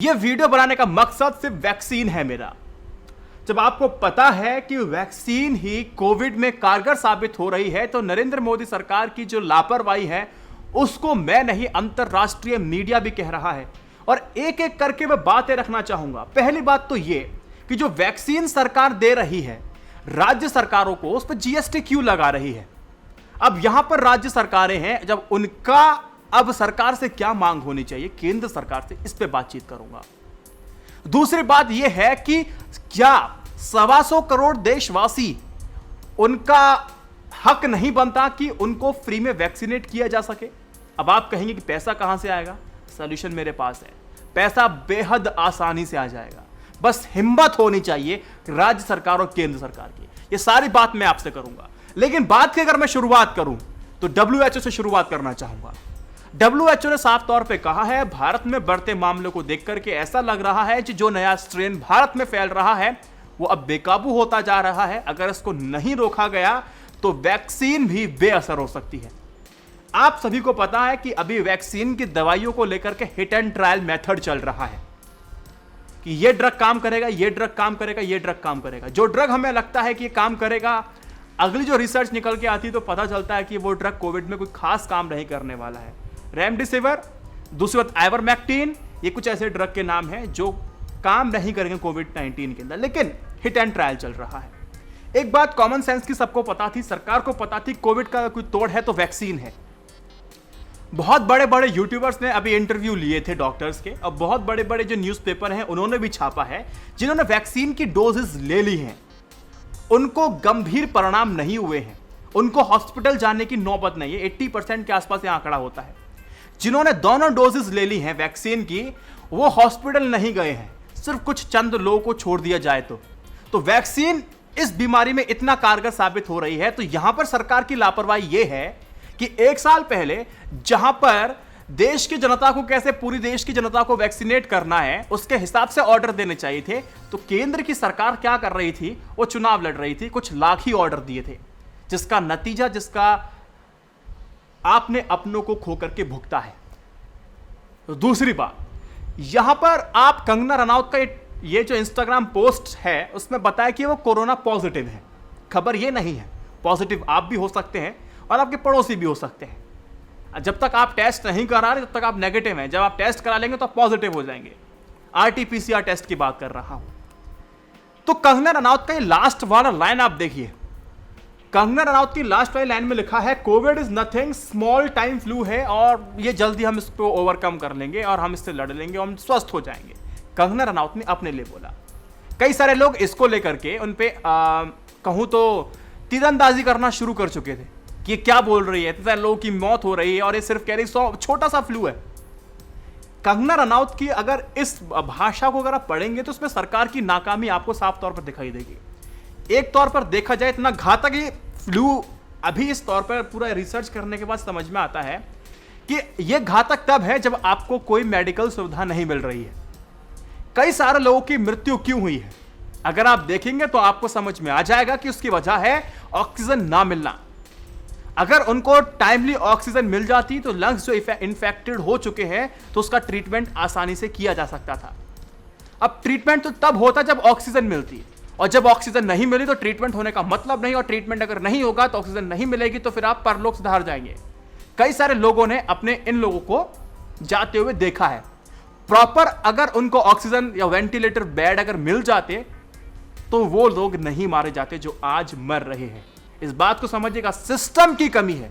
यह वीडियो बनाने का मकसद सिर्फ वैक्सीन है मेरा। जब आपको पता है कि वैक्सीन ही कोविड में कारगर साबित हो रही है तो नरेंद्र मोदी सरकार की जो लापरवाही है उसको मैं नहीं अंतरराष्ट्रीय मीडिया भी कह रहा है। और एक एक करके मैं बातें रखना चाहूंगा। पहली बात तो यह कि जो वैक्सीन सरकार दे रही है राज्य सरकारों को उस पर जीएसटी क्यों लगा रही है। अब यहां पर राज्य सरकारें हैं, जब उनका अब सरकार से क्या मांग होनी चाहिए केंद्र सरकार से, इस पे बातचीत करूंगा। दूसरी बात यह है कि क्या 125 करोड़ देशवासी, उनका हक नहीं बनता कि उनको फ्री में वैक्सीनेट किया जा सके। अब आप कहेंगे कि पैसा कहां से आएगा, सॉल्यूशन मेरे पास है। पैसा बेहद आसानी से आ जाएगा, बस हिम्मत होनी चाहिए राज्य सरकार और केंद्र सरकार की। ये सारी बात मैं आपसे करूंगा, लेकिन बात की अगर मैं शुरुआत करूं तो WHO से शुरुआत करना चाहूंगा। WHO ने साफ तौर पे कहा है भारत में बढ़ते मामलों को देख करके ऐसा लग रहा है कि जो नया स्ट्रेन भारत में फैल रहा है वो अब बेकाबू होता जा रहा है। अगर इसको नहीं रोका गया तो वैक्सीन भी बेअसर हो सकती है। आप सभी को पता है कि अभी वैक्सीन की दवाइयों को लेकर के हिट एंड ट्रायल मेथड चल रहा है कि ये ड्रग काम करेगा, ये ड्रग काम करेगा, ये ड्रग काम करेगा। जो ड्रग हमें लगता है कि ये काम करेगा, अगली जो रिसर्च निकल के आती है तो पता चलता है कि वो ड्रग कोविड में कोई खास काम नहीं करने वाला है। रेमडेसिविर, दूसरी बात आइवरमेक्टिन, ये कुछ ऐसे ड्रग के नाम हैं जो काम नहीं करेंगे कोविड-19 के अंदर, लेकिन हिट एंड ट्रायल चल रहा है। एक बात कॉमन सेंस की सबको पता थी, सरकार को पता थी कोविड का कोई तोड़ है तो वैक्सीन है। बहुत बड़े बड़े यूट्यूबर्स ने अभी इंटरव्यू लिए थे डॉक्टर्स के, और बहुत बड़े बड़े जो न्यूज़पेपर हैं उन्होंने भी छापा है, जिन्होंने वैक्सीन की डोजेस ले ली हैं उनको गंभीर परिणाम नहीं हुए हैं, उनको हॉस्पिटल जाने की नौबत नहीं है। 80% के आसपास यह आंकड़ा होता है। जिन्होंने दोनों डोजेस ले ली हैं वैक्सीन की वो हॉस्पिटल नहीं गए हैं, सिर्फ कुछ चंद लोगों को छोड़ दिया जाए तो वैक्सीन इस बीमारी में इतना कारगर साबित हो रही है। तो यहां पर सरकार की लापरवाही यह है कि एक साल पहले जहां पर देश की जनता को कैसे, पूरी देश की जनता को वैक्सीनेट करना है उसके हिसाब से ऑर्डर देने चाहिए थे, तो केंद्र की सरकार क्या कर रही थी, वो चुनाव लड़ रही थी, कुछ लाख ही ऑर्डर दिए थे, जिसका नतीजा, जिसका आपने अपनों को खो करके भुगता है। तो दूसरी बात, यहां पर आप कंगना रनौत का ये जो इंस्टाग्राम पोस्ट है उसमें बताया कि वो कोरोना पॉजिटिव है। खबर ये नहीं है, पॉजिटिव आप भी हो सकते हैं और आपके पड़ोसी भी हो सकते हैं। जब तक आप टेस्ट नहीं करा रहे तब तक आप नेगेटिव हैं, जब आप टेस्ट करा लेंगे तो आप पॉजिटिव हो जाएंगे। RT-PCR टेस्ट की बात कर रहा हूं। तो कंगना रनौत का ये लास्ट वाला लाइन आप देखिए। कंगना रनौत की लास्ट वाली लाइन में लिखा है Covid is nothing, small time flu है और ये जल्दी हम इसको ओवरकम कर लेंगे और हम इससे लड़ लेंगे और हम स्वस्थ हो जाएंगे। कंगना रनौत ने अपने लिए बोला। कई सारे लोग इसको लेकर के उन पे कहूं तो तीरंदाजी करना शुरू कर चुके थे कि ये क्या बोल रही है, इतने सारे लोगों की मौत हो रही है और ये सिर्फ कह रही छोटा सा फ्लू है। कंगना रनौत की अगर इस भाषा को अगर आप पढ़ेंगे तो उसमें सरकार की नाकामी आपको साफ तौर पर दिखाई देगी। एक तौर पर देखा जाए इतना घातक ये फ्लू, अभी इस तौर पर पूरा रिसर्च करने के बाद समझ में आता है कि यह घातक तब है जब आपको कोई मेडिकल सुविधा नहीं मिल रही है। कई सारे लोगों की मृत्यु क्यों हुई है अगर आप देखेंगे तो आपको समझ में आ जाएगा कि उसकी वजह है ऑक्सीजन ना मिलना। अगर उनको टाइमली ऑक्सीजन मिल जाती तो लंग्स जो इन्फेक्टेड हो चुके हैं तो उसका ट्रीटमेंट आसानी से किया जा सकता था। अब ट्रीटमेंट तो तब होता जब ऑक्सीजन मिलती है, और जब ऑक्सीजन नहीं मिली तो ट्रीटमेंट होने का मतलब नहीं, और ट्रीटमेंट अगर नहीं होगा तो ऑक्सीजन नहीं मिलेगी तो फिर आप परलोक सुधार जाएंगे। कई सारे लोगों ने अपने इन लोगों को जाते हुए देखा है। प्रॉपर अगर उनको ऑक्सीजन या वेंटिलेटर बेड अगर मिल जाते तो वो लोग नहीं मारे जाते जो आज मर रहे हैं। इस बात को समझिएगा, सिस्टम की कमी है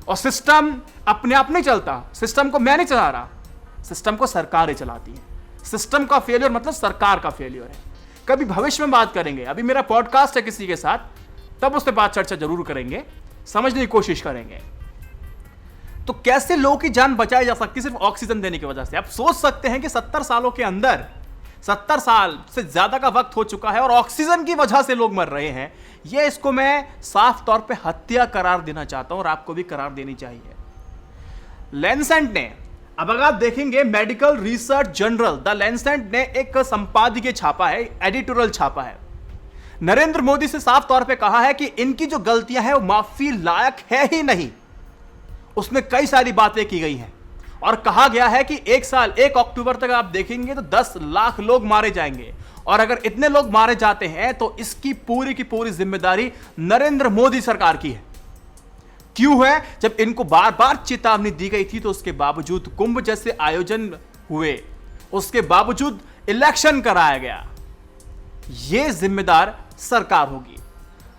और सिस्टम अपने आप नहीं चलता। सिस्टम को मैं नहीं चला रहा, सिस्टम को सरकारें चलाती हैं। सिस्टम का फेलियर मतलब सरकार का फेलियर है। कभी भविष्य में बात करेंगे, अभी मेरा पॉडकास्ट है किसी के साथ, तब उस पर बात चर्चा जरूर करेंगे, समझने की कोशिश करेंगे। तो कैसे लोगों की जान बचाई जा सकती है सिर्फ ऑक्सीजन देने की वजह से। आप सोच सकते हैं कि 70 सालों के अंदर, 70 साल से ज्यादा का वक्त हो चुका है और ऑक्सीजन की वजह से लोग मर रहे हैं। ये इसको मैं साफ तौर पे हत्या करार देना चाहता हूं और आपको भी करार देनी चाहिए। लैंसेट ने, अब अगर आप देखेंगे medical research journal the Lancet ने एक संपादकीय छापा है, एडिटोरियल छापा है। नरेंद्र मोदी से साफ तौर पे कहा है कि इनकी जो गलतियां हैं वो माफी लायक है ही नहीं। उसमें कई सारी बातें की गई हैं और कहा गया है कि 1 अक्टूबर तक आप देखेंगे तो 10 लाख लोग मारे जाएंगे। और अगर इतने लोग मारे जाते हैं तो इसकी पूरी की पूरी जिम्मेदारी नरेंद्र मोदी सरकार की है। क्यों है? जब इनको बार बार चेतावनी दी गई थी तो उसके बावजूद कुंभ जैसे आयोजन हुए, उसके बावजूद इलेक्शन कराया गया, यह जिम्मेदार सरकार होगी।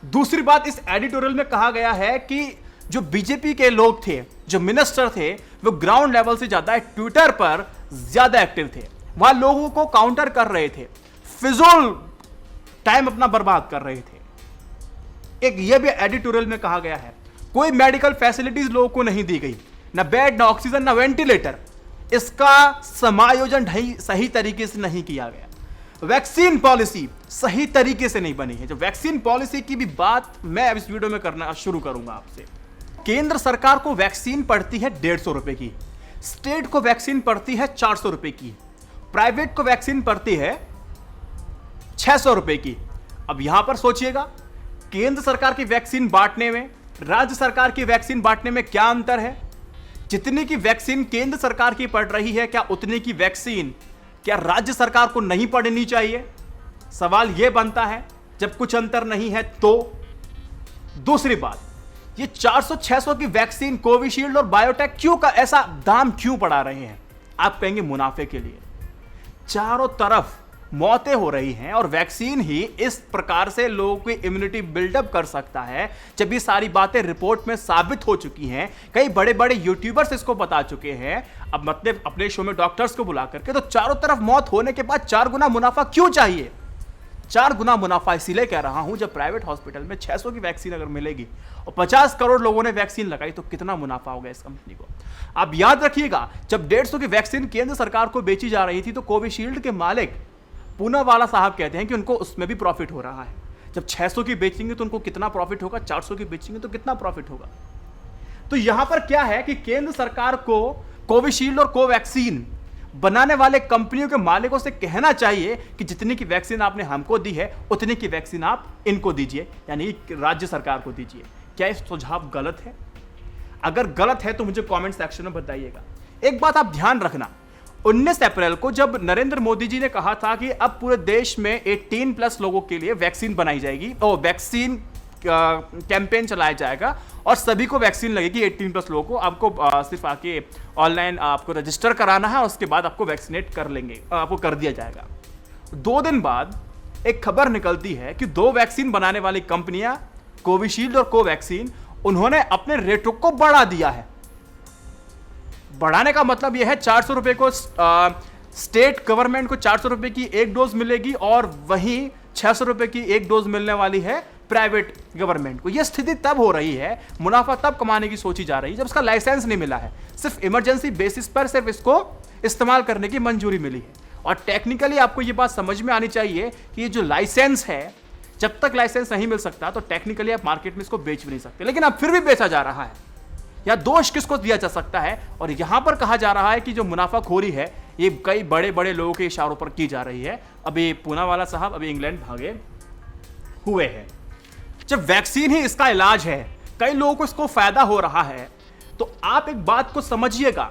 दूसरी बात, इस एडिटोरियल में कहा गया है कि जो बीजेपी के लोग थे, जो मिनिस्टर थे, वो ग्राउंड लेवल से ज्यादा ट्विटर पर ज्यादा एक्टिव थे, वहां लोगों को काउंटर कर रहे थे, फिजूल टाइम अपना बर्बाद कर रहे थे। एक यह भी एडिटोरियल में कहा गया है, कोई मेडिकल फैसिलिटीज लोगों को नहीं दी गई, ना बेड, ना ऑक्सीजन, ना वेंटिलेटर, इसका समायोजन सही तरीके से नहीं किया गया। वैक्सीन पॉलिसी सही तरीके से नहीं बनी है। जो वैक्सीन पॉलिसी की भी बात मैं अब इस वीडियो में करना शुरू करूंगा आपसे। केंद्र सरकार को वैक्सीन पड़ती है 150 रुपए की, स्टेट को वैक्सीन पड़ती है 400 रुपए की, प्राइवेट को वैक्सीन पड़ती है 600 रुपए की। अब यहां पर सोचिएगा, केंद्र सरकार की वैक्सीन बांटने में, राज्य सरकार की वैक्सीन बांटने में क्या अंतर है? जितनी की वैक्सीन केंद्र सरकार की पड़ रही है, क्या उतनी की वैक्सीन क्या राज्य सरकार को नहीं पड़नी चाहिए? सवाल यह बनता है जब कुछ अंतर नहीं है तो। दूसरी बात, ये 400-600 की वैक्सीन कोविशील्ड और बायोटेक क्यों का ऐसा दाम क्यों बढ़ा रहे हैं? आप कहेंगे मुनाफे के लिए। चारों तरफ मौतें हो रही हैं और वैक्सीन ही इस प्रकार से लोगों की इम्यूनिटी बिल्डअप कर सकता है। जब ये सारी बातें रिपोर्ट में साबित हो चुकी हैं, कई बड़े बड़े यूट्यूबर्स इसको बता चुके हैं, अब मतलब अपने शो में डॉक्टर्स को बुला करके, तो चारों तरफ मौत होने के बाद 4 गुना मुनाफा क्यों चाहिए? 4 गुना मुनाफा इसीलिए कह रहा हूं, जब प्राइवेट हॉस्पिटल में 600 की वैक्सीन अगर मिलेगी और 50 करोड़ लोगों ने वैक्सीन लगाई तो कितना मुनाफा होगा इस कंपनी को। आप याद रखिएगा, जब 150 की वैक्सीन केंद्र सरकार को बेची जा रही थी तो कोविशील्ड के मालिक पूनावाला साहब कहते हैं कि उनको उसमें भी प्रॉफिट हो रहा है। जब 600 की बेचेंगे तो उनको कितना प्रॉफिट होगा, 400 की बेचेंगे तो कितना प्रॉफिट होगा। तो यहां पर क्या है कि केंद्र सरकार को कोविशील्ड और कोवैक्सीन बनाने वाले कंपनियों के मालिकों से कहना चाहिए कि जितनी की वैक्सीन आपने हमको दी है उतनी की वैक्सीन आप इनको दीजिए, यानी राज्य सरकार को दीजिए। क्या यह सुझाव गलत है? अगर गलत है तो मुझे कमेंट सेक्शन में बताइएगा। एक बात आप ध्यान रखना, 19 अप्रैल को जब नरेंद्र मोदी जी ने कहा था कि अब पूरे देश में 18+ लोगों के लिए वैक्सीन बनाई जाएगी और वैक्सीन कैंपेन चलाया जाएगा और सभी को वैक्सीन लगेगी, 18+ लोगों को, आपको सिर्फ आके ऑनलाइन आपको रजिस्टर कराना है, उसके बाद आपको वैक्सीनेट कर लेंगे, आपको कर दिया जाएगा। 2 दिन बाद एक खबर निकलती है कि 2 वैक्सीन बनाने वाली कंपनियां, कोविशील्ड और कोवैक्सीन, उन्होंने अपने रेटों को बढ़ा दिया है। बढ़ाने का मतलब यह है 400 रुपए को स्टेट गवर्नमेंट को 400 रुपए की एक डोज मिलेगी और वहीं 600 रुपए की एक डोज मिलने वाली है प्राइवेट गवर्नमेंट को। यह स्थिति तब हो रही है, मुनाफा तब कमाने की सोची जा रही है जब इसका लाइसेंस नहीं मिला है, सिर्फ इमरजेंसी बेसिस पर सिर्फ इसको इस्तेमाल करने की मंजूरी मिली है। और टेक्निकली आपको यह बात समझ में आनी चाहिए कि ये जो लाइसेंस है, जब तक लाइसेंस नहीं मिल सकता तो टेक्निकली आप मार्केट में इसको बेच भी नहीं सकते, लेकिन अब फिर भी बेचा जा रहा है। या दोष किसको दिया जा सकता है? और यहां पर कहा जा रहा है कि जो मुनाफाखोरी है ये कई बड़े बड़े लोगों के इशारों पर की जा रही है। अभी पूनावाला साहब अभी इंग्लैंड भागे हुए हैं। जब वैक्सीन ही इसका इलाज है, कई लोगों को इसको फायदा हो रहा है, तो आप एक बात को समझिएगा,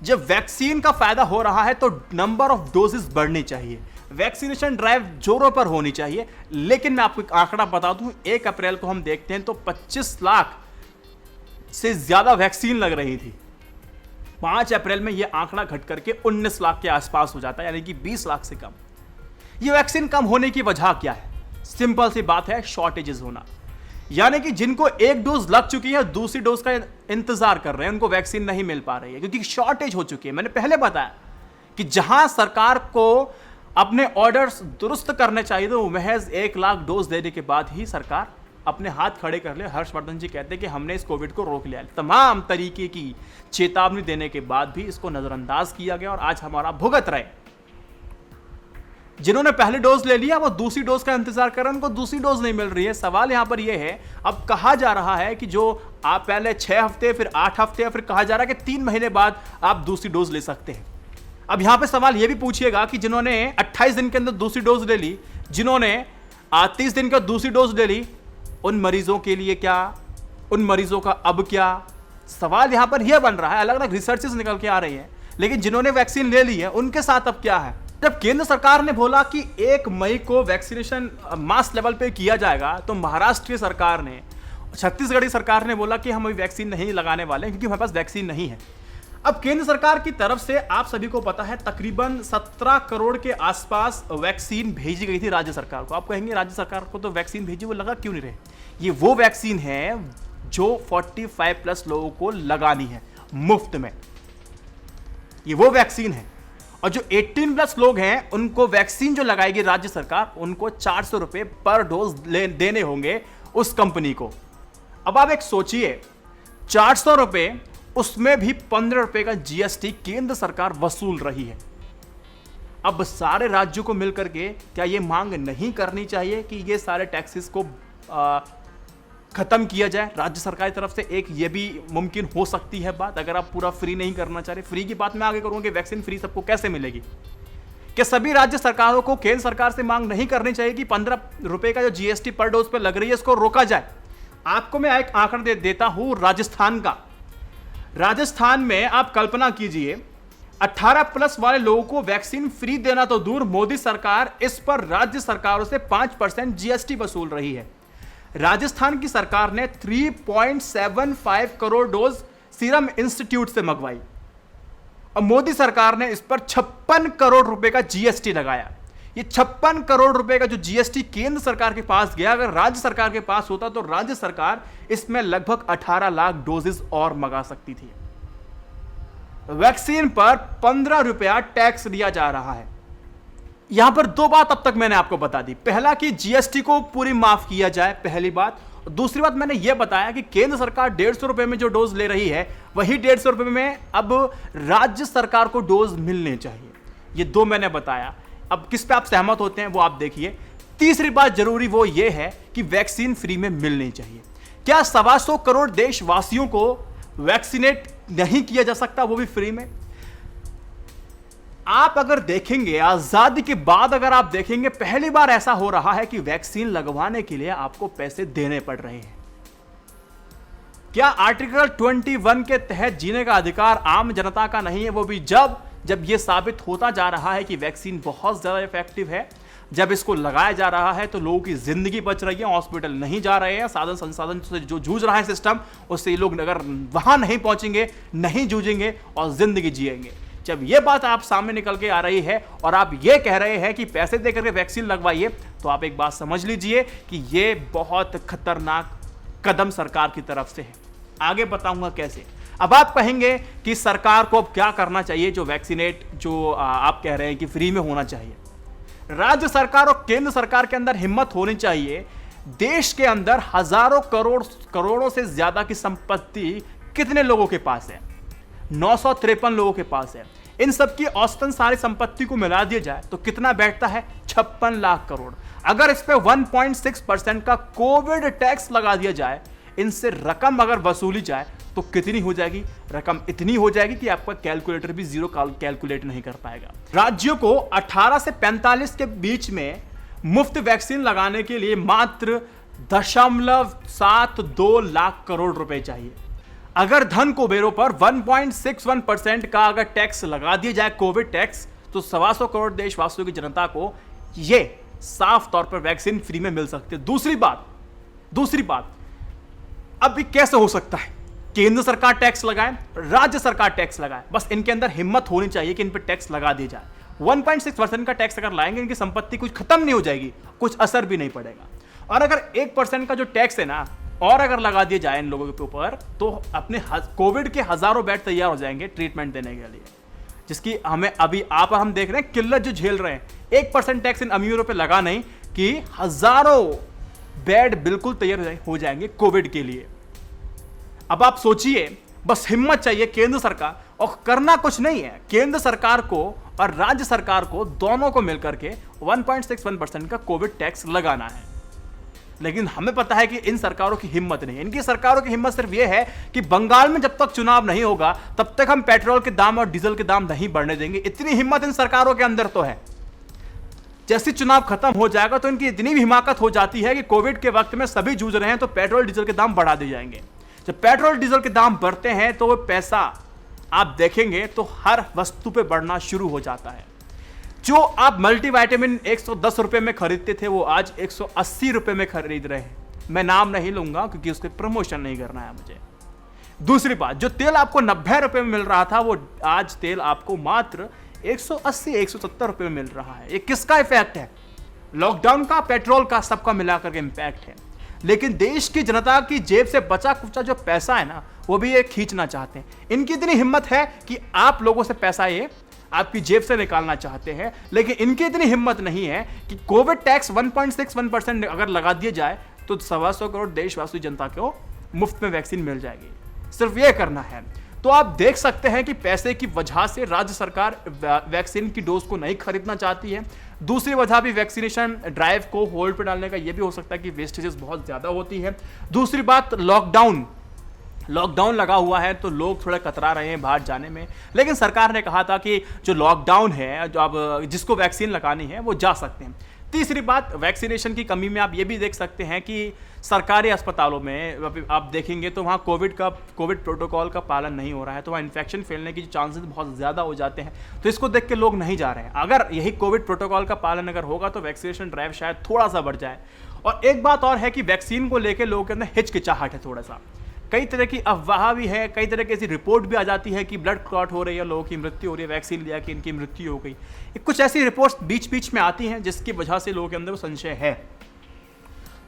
जब वैक्सीन का फायदा हो रहा है तो नंबर ऑफ डोजेस बढ़नी चाहिए, वैक्सीनेशन ड्राइव जोरों पर होनी चाहिए। लेकिन मैं आपको एक आंकड़ा बता दूं, 1 अप्रैल को हम देखते हैं तो 25 लाख से ज्यादा वैक्सीन लग रही थी। 5 अप्रैल में यह आंकड़ा घट करके 19 लाख के आसपास हो जाता है, यानी कि 20 लाख से कम। यह वैक्सीन कम होने की वजह क्या है? सिंपल सी बात है, शॉर्टेजेस होना। यानी कि जिनको एक डोज लग चुकी है दूसरी डोज का इंतजार कर रहे हैं, उनको वैक्सीन नहीं मिल पा रही है क्योंकि शॉर्टेज हो चुकी है। मैंने पहले बताया कि जहां सरकार को अपने ऑर्डर्स दुरुस्त करने चाहिए तो महज 1 लाख डोज देने के बाद ही सरकार अपने हाथ खड़े कर ले। हर्षवर्धन जी कहते हैं कि हमने इस कोविड को रोक लिया। तमाम तरीके की चेतावनी देने के बाद भी इसको नजरअंदाज किया गया और आज हमारा भुगत रहे। जिन्होंने पहली डोज ले लिया वो दूसरी डोज का इंतजार कर रहे हैं, उनको दूसरी डोज नहीं मिल रही है। सवाल यहां पर यह है, अब कहा जा रहा है कि जो आप पहले 6 हफ्ते, फिर 8 हफ्ते, फिर कहा जा रहा है कि 3 महीने बाद आप दूसरी डोज ले सकते हैं। अब यहां पे सवाल यह भी पूछिएगा कि जिन्होंने 28 दिन के अंदर दूसरी डोज ले ली, जिन्होंने 30 दिन का दूसरी डोज ले ली, उन मरीजों के लिए क्या? उन मरीजों का अब क्या? सवाल यहां पर यह बन रहा है। अलग अलग रिसर्चेस निकल के आ रही है लेकिन जिन्होंने वैक्सीन ले ली है उनके साथ अब क्या है? जब केंद्र सरकार ने बोला कि 1 मई को वैक्सीनेशन मास लेवल पे किया जाएगा, तो महाराष्ट्र की सरकार ने, छत्तीसगढ़ की सरकार ने बोला कि हम अभी वैक्सीन नहीं लगाने वाले क्योंकि हमारे पास वैक्सीन नहीं है। अब केंद्र सरकार की तरफ से आप सभी को पता है तकरीबन 17 करोड़ के आसपास वैक्सीन भेजी गई थी राज्य सरकार को। आप कहेंगे राज्य सरकार को तो वैक्सीन भेजी, वो लगा क्यों नहीं रहे? ये वो वैक्सीन है जो 45+ लोगों को लगानी है मुफ्त में, ये वो वैक्सीन है। और जो 18+ लोग हैं उनको वैक्सीन जो लगाएगी राज्य सरकार, उनको 400 रुपए पर डोज देने होंगे उस कंपनी को। अब आप एक सोचिए, 400 रुपए, उसमें भी 15 रुपए का जीएसटी केंद्र सरकार वसूल रही है। अब सारे राज्यों को मिलकर के क्या ये मांग नहीं करनी चाहिए कि ये सारे टैक्सेस को खत्म किया जाए राज्य सरकार की तरफ से? एक ये भी मुमकिन हो सकती है बात, अगर आप पूरा फ्री नहीं करना चाह रहे। फ्री की बात मैं आगे करूंगा कि वैक्सीन फ्री सबको कैसे मिलेगी। क्या सभी राज्य सरकारों को केंद्र सरकार से मांग नहीं करनी चाहिए कि 15 रुपए का जो जीएसटी पर डोज पे लग रही है इसको रोका जाए? आपको मैं एक आंकड़ा देता हूं राजस्थान का। राजस्थान में आप कल्पना कीजिए, 18+ वाले लोगों को वैक्सीन फ्री देना तो दूर, मोदी सरकार इस पर राज्य सरकारों से 5% जीएसटी वसूल रही है। राजस्थान की सरकार ने 3.75 करोड़ डोज सीरम इंस्टीट्यूट से मंगवाई और मोदी सरकार ने इस पर 56 करोड़ रुपए का जीएसटी लगाया। ये 56 करोड़ रुपए का जो जीएसटी केंद्र सरकार के पास गया, अगर राज्य सरकार के पास होता तो राज्य सरकार इसमें लगभग 18 लाख डोजेस और मंगा सकती थी। वैक्सीन पर 15 रुपया टैक्स लिया जा रहा है। यहां पर 2 बात अब तक मैंने आपको बता दी। पहला कि जीएसटी को पूरी माफ किया जाए, पहली बात। दूसरी बात मैंने यह बताया कि केंद्र सरकार 150 रुपए में जो डोज ले रही है, वही 150 रुपए में अब राज्य सरकार को डोज मिलने चाहिए। ये 2 मैंने बताया। अब किस पे आप सहमत होते हैं वो आप देखिए। तीसरी बात जरूरी वो ये है कि वैक्सीन फ्री में मिलनी चाहिए। क्या 125 करोड़ देशवासियों को वैक्सीनेट नहीं किया जा सकता, वो भी फ्री में? आप अगर देखेंगे आजादी के बाद, अगर आप देखेंगे पहली बार ऐसा हो रहा है कि वैक्सीन लगवाने के लिए आपको पैसे देने पड़ रहे हैं। क्या आर्टिकल 21 के तहत जीने का अधिकार आम जनता का नहीं है? वो भी जब यह साबित होता जा रहा है कि वैक्सीन बहुत ज्यादा इफेक्टिव है, जब इसको लगाया जा रहा है तो लोगों की जिंदगी बच रही है, हॉस्पिटल नहीं जा रहे हैं, साधन संसाधन से जो जूझ रहा है सिस्टम, उससे ये लोग अगर वहां नहीं पहुंचेंगे, नहीं जूझेंगे और जिंदगी जिएंगे। जब ये बात आप सामने निकल के आ रही है और आप ये कह रहे हैं कि पैसे देकर के वैक्सीन लगवाइए, तो आप एक बात समझ लीजिए कि ये बहुत खतरनाक कदम सरकार की तरफ से है। आगे बताऊंगा कैसे। अब आप कहेंगे कि सरकार को अब क्या करना चाहिए, जो वैक्सीनेट जो आप कह रहे हैं कि फ्री में होना चाहिए। राज्य सरकार और केंद्र सरकार के अंदर हिम्मत होनी चाहिए। देश के अंदर हजारों करोड़ों से ज्यादा की संपत्ति कितने लोगों के पास है? 953 लोगों के पास है। इन सबकी औसतन सारी संपत्ति को मिला दिया जाए तो कितना बैठता है? 56 लाख करोड़। अगर इस पे 1.6% का कोविड टैक्स लगा दिया जाए, इनसे रकम अगर वसूली जाए तो कितनी हो जाएगी? रकम इतनी हो जाएगी कि आपका कैलकुलेटर भी जीरो कैलकुलेट नहीं कर पाएगा। राज्यों को 18 से 45 के बीच में मुफ्त वैक्सीन लगाने के लिए मात्र 0.72 लाख करोड़ रुपए चाहिए। अगर धन कुबेरों पर 1.61% का अगर टैक्स लगा दिया जाए, कोविड टैक्स, तो 125 करोड़ देशवासियों की जनता को यह साफ तौर पर वैक्सीन फ्री में मिल सकती है। दूसरी बात, अब कैसे हो सकता है? केंद्र सरकार टैक्स लगाए, राज्य सरकार टैक्स लगाए, बस इनके अंदर हिम्मत होनी चाहिए कि इन पर टैक्स लगा दिया जाए। 1.6% का टैक्स अगर लाएंगे, इनकी संपत्ति कुछ खत्म नहीं हो जाएगी, कुछ असर भी नहीं पड़ेगा। और अगर 1% का जो टैक्स है ना, और अगर लगा दिए जाए इन लोगों के ऊपर, तो अपने कोविड के हजारों बेड तैयार हो जाएंगे ट्रीटमेंट देने के लिए, जिसकी हमें अभी हम देख रहे हैं किल्लत जो झेल रहे हैं। 1% टैक्स इन अमीरों पे लगा नहीं कि हजारों बेड बिल्कुल तैयार हो जाएंगे कोविड के लिए। अब आप सोचिए, बस हिम्मत चाहिए केंद्र सरकार, और करना कुछ नहीं है। केंद्र सरकार को और राज्य सरकार को दोनों को मिलकर के 1.61% का कोविड टैक्स लगाना है। लेकिन हमें पता है कि इन सरकारों की हिम्मत नहीं है। इनकी सरकारों की हिम्मत सिर्फ यह है कि बंगाल में जब तक चुनाव नहीं होगा तब तक हम पेट्रोल के दाम और डीजल के दाम नहीं बढ़ने देंगे। इतनी हिम्मत इन सरकारों के अंदर तो है। जैसे चुनाव खत्म हो जाएगा तो इनकी इतनी भी हिमाकत हो जाती है कि कोविड के वक्त में सभी जूझ रहे हैं तो पेट्रोल डीजल के दाम बढ़ा दिए जाएंगे। जब पेट्रोल डीजल के दाम बढ़ते हैं तो वो पैसा आप देखेंगे तो हर वस्तु पे बढ़ना शुरू हो जाता है। जो आप मल्टीविटामिन 110 रुपए में खरीदते थे वो आज 180 रुपए में खरीद रहे हैं। मैं नाम नहीं लूंगा क्योंकि उसके प्रमोशन नहीं करना है मुझे। दूसरी बात, जो तेल आपको 90 रुपए में मिल रहा था वो आज तेल आपको मात्र 180-170 रुपए में मिल रहा है। ये किसका इफेक्ट है? लॉकडाउन का, पेट्रोल का, सबका मिलाकर के इंपैक्ट है। लेकिन देश की जनता की जेब से बचा कुचा जो पैसा है ना, वो भी ये खींचना चाहते हैं। इनकी इतनी हिम्मत है कि आप लोगों से पैसा ये आपकी जेब से निकालना चाहते हैं, लेकिन इनकी इतनी हिम्मत नहीं है कि कोविड टैक्स 1.61% अगर लगा दिया जाए तो 125 करोड़ देशवासी जनता को मुफ्त में वैक्सीन मिल जाएगी। सिर्फ ये करना है। तो आप देख सकते हैं कि पैसे की वजह से राज्य सरकार वैक्सीन की डोज को नहीं खरीदना चाहती है। दूसरी वजह भी वैक्सीनेशन ड्राइव को होल्ड पर डालने का यह भी हो सकता है कि वेस्टेजेस बहुत ज्यादा होती है। दूसरी बात, लॉकडाउन लगा हुआ है तो लोग थोड़ा कतरा रहे हैं बाहर जाने में, लेकिन सरकार ने कहा था कि जो लॉकडाउन है, जो अब जिसको वैक्सीन लगानी है वो जा सकते हैं। तीसरी बात, वैक्सीनेशन की कमी में आप ये भी देख सकते हैं कि सरकारी अस्पतालों में आप देखेंगे तो वहाँ कोविड प्रोटोकॉल का पालन नहीं हो रहा है, तो वहाँ इन्फेक्शन फैलने की चांसेस बहुत ज़्यादा हो जाते हैं। तो इसको देख के लोग नहीं जा रहे हैं। अगर यही कोविड प्रोटोकॉल का पालन अगर होगा तो वैक्सीनेशन ड्राइव शायद थोड़ा सा बढ़ जाए। और एक बात और है कि वैक्सीन को लेकर लोगों के अंदर हिचकिचाहट है थोड़ा सा। कई तरह की अफवाह भी है, कई तरह की ऐसी रिपोर्ट भी आ जाती है कि ब्लड क्लॉट हो रही है, लोगों की मृत्यु हो रही है, वैक्सीन लिया कि इनकी मृत्यु हो गई। कुछ ऐसी रिपोर्ट्स बीच बीच में आती हैं जिसकी वजह से लोगों के अंदर संशय है।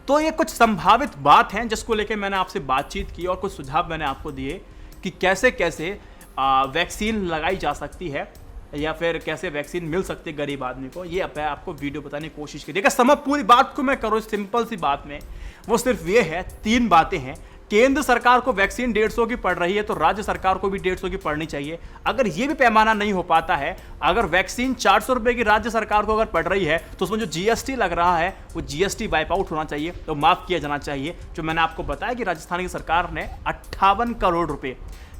तो ये कुछ संभावित बात हैं जिसको लेकर मैंने आपसे बातचीत की और कुछ सुझाव मैंने आपको दिए कि कैसे कैसे वैक्सीन लगाई जा सकती है या फिर कैसे वैक्सीन मिल सकती है गरीब आदमी को। ये आपको वीडियो बताने की कोशिश की। देखिए, समझ पूरी बात को मैं करूँ सिंपल सी बात में, वो सिर्फ ये है, 3 बातें हैं। केंद्र सरकार को वैक्सीन 150 की पड़ रही है तो राज्य सरकार को भी 150 की पड़नी चाहिए। अगर ये भी पैमाना नहीं हो पाता है, अगर वैक्सीन 400 रुपए की राज्य सरकार को अगर पड़ रही है तो उसमें जो जीएसटी लग रहा है वो जीएसटी वाइप आउट होना चाहिए, तो माफ किया जाना चाहिए। जो मैंने आपको बताया कि राजस्थान की सरकार ने 58 करोड़ रुपए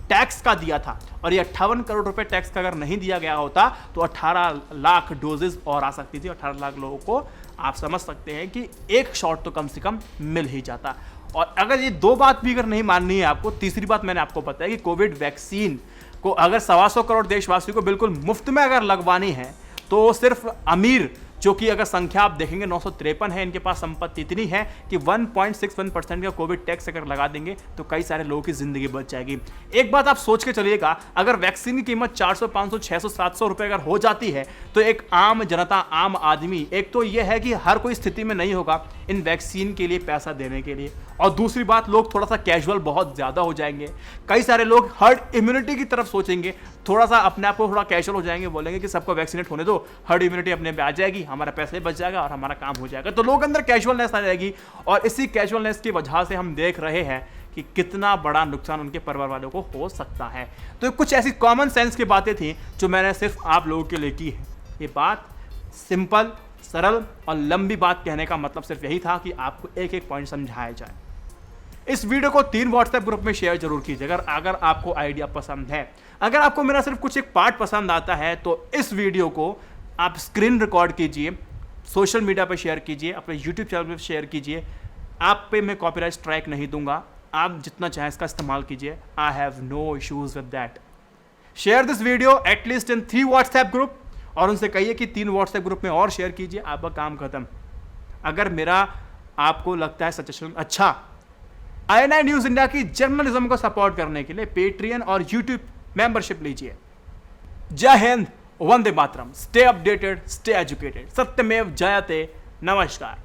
टैक्स का दिया था, और ये 58 करोड़ रुपए टैक्स का अगर नहीं दिया गया होता तो 18 लाख डोजेज और आ सकती थी। 18 लाख लोगों को आप समझ सकते हैं कि एक शॉट तो कम से कम मिल ही जाता। और अगर ये 2 बात भी अगर नहीं माननी है आपको, तीसरी बात मैंने आपको बताया कि कोविड वैक्सीन को अगर 125 करोड़ देशवासियों को बिल्कुल मुफ्त में अगर लगवानी है तो सिर्फ अमीर, जो कि अगर संख्या आप देखेंगे 953 है, इनके पास संपत्ति इतनी है कि 1.61% का कोविड टैक्स अगर लगा देंगे तो कई सारे लोगों की जिंदगी बच जाएगी। एक बात आप सोच के चलिएगा, अगर वैक्सीन की कीमत 400, 500, 600, 700 रुपए अगर हो जाती है तो एक आम जनता, आम आदमी, एक तो यह है कि हर कोई स्थिति में नहीं होगा इन वैक्सीन के लिए पैसा देने के लिए, और दूसरी बात, लोग थोड़ा सा कैजुअल बहुत ज्यादा हो जाएंगे। कई सारे लोग हर्ड इम्यूनिटी की तरफ सोचेंगे, थोड़ा सा अपने आप को थोड़ा कैजुअल हो जाएंगे, बोलेंगे कि सबको वैक्सीनेट होने दो, हर्ड इम्यूनिटी अपने पे आ जाएगी, हमारा पैसा ही बच जाएगा और हमारा काम हो जाएगा। तो लोग अंदर कैजुअलनेस आ जाएगी, और इसी कैजुअलनेस की वजह से हम देख रहे हैं कि कितना बड़ा नुकसान उनके परिवार वालों को हो सकता है। तो कुछ ऐसी कॉमन सेंस की बातें थी जो मैंने सिर्फ आप लोगों के लिए की है। ये बात सिंपल, सरल और लंबी बात कहने का मतलब सिर्फ यही था कि आपको एक एक पॉइंट समझाया जाए। इस वीडियो को 3 व्हाट्सएप ग्रुप में शेयर जरूर कीजिए अगर आपको आइडिया पसंद है। अगर आपको मेरा सिर्फ कुछ एक पार्ट पसंद आता है तो इस वीडियो को आप स्क्रीन रिकॉर्ड कीजिए, सोशल मीडिया पर शेयर कीजिए, अपने यूट्यूब चैनल पर शेयर कीजिए। आप पे मैं कॉपीराइट स्ट्राइक नहीं दूंगा, आप जितना चाहें इसका इस्तेमाल कीजिए। I have no issues with that. Share this video at least in 3 WhatsApp group, और उनसे कहिए कि 3 व्हाट्सएप ग्रुप में और शेयर कीजिए। आपका काम खत्म। अगर मेरा आपको लगता है सजेशन अच्छा, INI न्यूज इंडिया की जर्नलिज्म को सपोर्ट करने के लिए पेट्रियन और यूट्यूब मेंबरशिप लीजिए। जय हिंद, वंदे मातरम। Stay updated, stay educated. सत्यमेव जयते। नमस्कार।